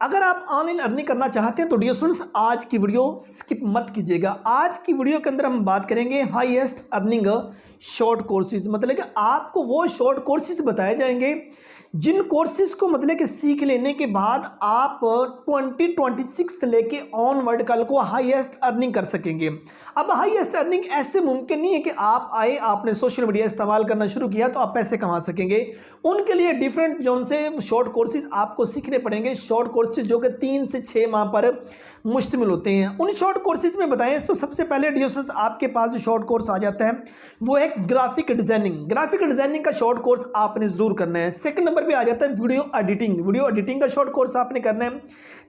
अगर आप online earning करना चाहते हैं तो डियर स्टूडेंट्स आज की वीडियो स्किप मत कीजिएगा। आज की वीडियो के अंदर हम बात करेंगे हाईएस्ट अर्निंग शॉर्ट कोर्सेज, मतलब कि आपको वो शॉर्ट कोर्सेज बताए जाएंगे जिन कोर्सेज को मतलब कि सीख लेने के बाद आप 2026 से लेके ऑनवर्ड कल को हाईएस्ट अर्निंग कर सकेंगे। अब हाईएस्ट अर्निंग ऐसे मुमकिन नहीं है कि आप आए, आपने सोशल मीडिया इस्तेमाल करना शुरू किया तो आप पैसे कमा सकेंगे। उनके लिए डिफरेंट जोन से शॉर्ट कोर्सेज आपको सीखने पड़ेंगे। शॉर्ट कोर्सेज जो कि 3 से 6 माह पर मुश्तमिल होते हैं। उन शॉर्ट कोर्सेज में बताएं तो सबसे पहले डियर स्टूडेंट्स आपके पास जो शॉर्ट कोर्स आ जाता है वो है ग्राफिक डिजाइनिंग। ग्राफिक डिजाइनिंग का शॉर्ट कोर्स आपने जरूर करना है। सेकंड नंबर पे आ जाता है वीडियो एडिटिंग का शॉर्ट कोर्स आपने करना है।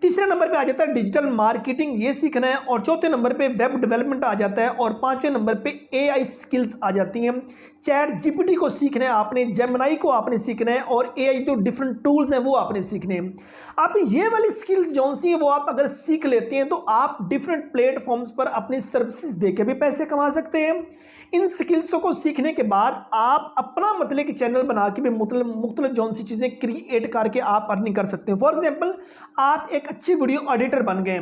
तीसरे नंबर पे आ जाता है डिजिटल मार्केटिंग, ये सीखना है। और चौथे नंबर पे वेब डेवलपमेंट आ जाता है। और पांचवें नंबर पे एआई स्किल्स आ जाती हैं। चैट जीपीटी को सीखना है आपने, जेमिनी को आपने सीखना है और एआई जो डिफरेंट टूल्स हैं वो आपने सीखने हैं। आप ये वाली स्किल्स जो सी है वो आप अगर सीख लेते हैं तो आप डिफरेंट प्लेटफॉर्म्स पर अपनी सर्विसेज देकर भी पैसे कमा सकते हैं। इन स्किल्सों को सीखने के बाद आप अपना मतलब कि चैनल बना के भी मुख्तलिफ जौन सी चीज़ें क्रिएट करके आप अर्निंग कर सकते हैं। फॉर एग्जांपल आप एक अच्छी वीडियो एडिटर बन गए,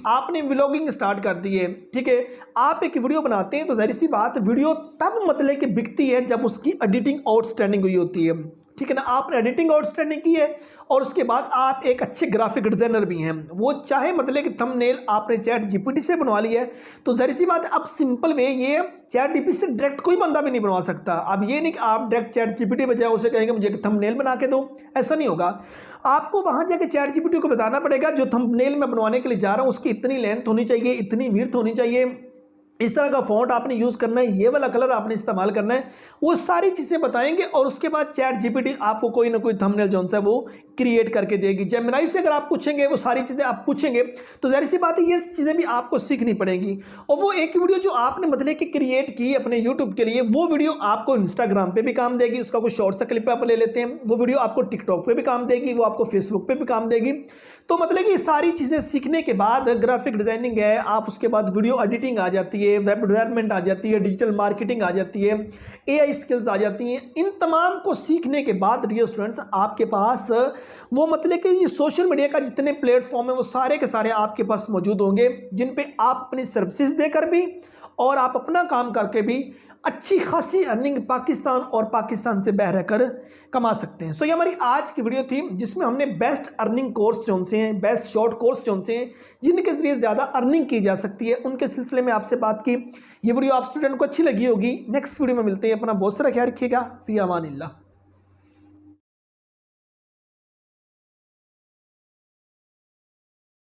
आपने व्लॉगिंग स्टार्ट कर दी है, ठीक है। आप एक वीडियो बनाते हैं तो जाहिर सी बात वीडियो तब मतलब कि बिकती है जब उसकी एडिटिंग आउटस्टैंडिंग हुई होती है, ठीक है ना। आपने एडिटिंग आउटस्टैंडिंग की है और उसके बाद आप एक अच्छे ग्राफिक डिजाइनर भी हैं। वो चाहे मतलब कि थंबनेल आपने चैट जीपीटी से बनवा लिया है तो जाहिर सी बात है अब सिंपल वे ये चैट जीपीटी से डायरेक्ट कोई बंदा भी नहीं बनवा सकता। अब ये नहीं कि आप डायरेक्ट चैट जीपीटी बजाय उसे कहेंगे मुझे एक थंबनेल बना के दो, ऐसा नहीं होगा। आपको वहां जाके चैट जीपीटी को बताना पड़ेगा जो थंबनेल मैं बनवाने के लिए जा रहा हूं उसकी इतनी लेंथ होनी चाहिए, इतनी विड्थ होनी चाहिए, इस तरह का फॉन्ट आपने यूज़ करना है, ये वाला कलर आपने इस्तेमाल करना है। वो सारी चीज़ें बताएंगे और उसके बाद चैट जीपीटी आपको कोई ना कोई थंबनेल जो है वो क्रिएट करके देगी। जेमिनी से अगर आप पूछेंगे वो सारी चीज़ें आप पूछेंगे तो जाहिर सी बात है ये चीज़ें भी आपको सीखनी पड़ेंगी। और वो एक वीडियो जो आपने मतलब कि क्रिएट की अपने यूट्यूब के लिए वो वीडियो आपको इंस्टाग्राम पर भी काम देगी। उसका कुछ शॉर्ट सा क्लिप आप ले लेते हैं, वो वीडियो आपको टिकटॉक पर भी काम देगी, वो आपको फेसबुक पर भी काम देगी। तो मतलब कि सारी चीज़ें सीखने के बाद ग्राफिक डिजाइनिंग है, आप उसके बाद वीडियो एडिटिंग आ जाती है, वेब डेवलपमेंट आ जाती है, डिजिटल मार्केटिंग आ जाती है, एआई स्किल्स आ जाती हैं। इन तमाम को सीखने के बाद डियर स्टूडेंट्स आपके पास वो मतलब कि ये सोशल मीडिया का जितने प्लेटफॉर्म है वो सारे के सारे आपके पास मौजूद होंगे जिन पे आप अपनी सर्विसेज देकर भी और आप अपना काम करके भी अच्छी खासी अर्निंग पाकिस्तान और पाकिस्तान से बाहर रहकर कमा सकते हैं। सो ये हमारी आज की वीडियो थी जिसमें हमने बेस्ट अर्निंग कोर्स जो से हैं, बेस्ट शॉर्ट कोर्स जो से हैं जिनके जरिए ज़्यादा अर्निंग की जा सकती है उनके सिलसिले में आपसे बात की। ये वीडियो आप स्टूडेंट को अच्छी लगी होगी। नेक्स्ट वीडियो में मिलते हैं। अपना बहुत सारा ख्याल रखिएगा। फी अमानिल्लाह।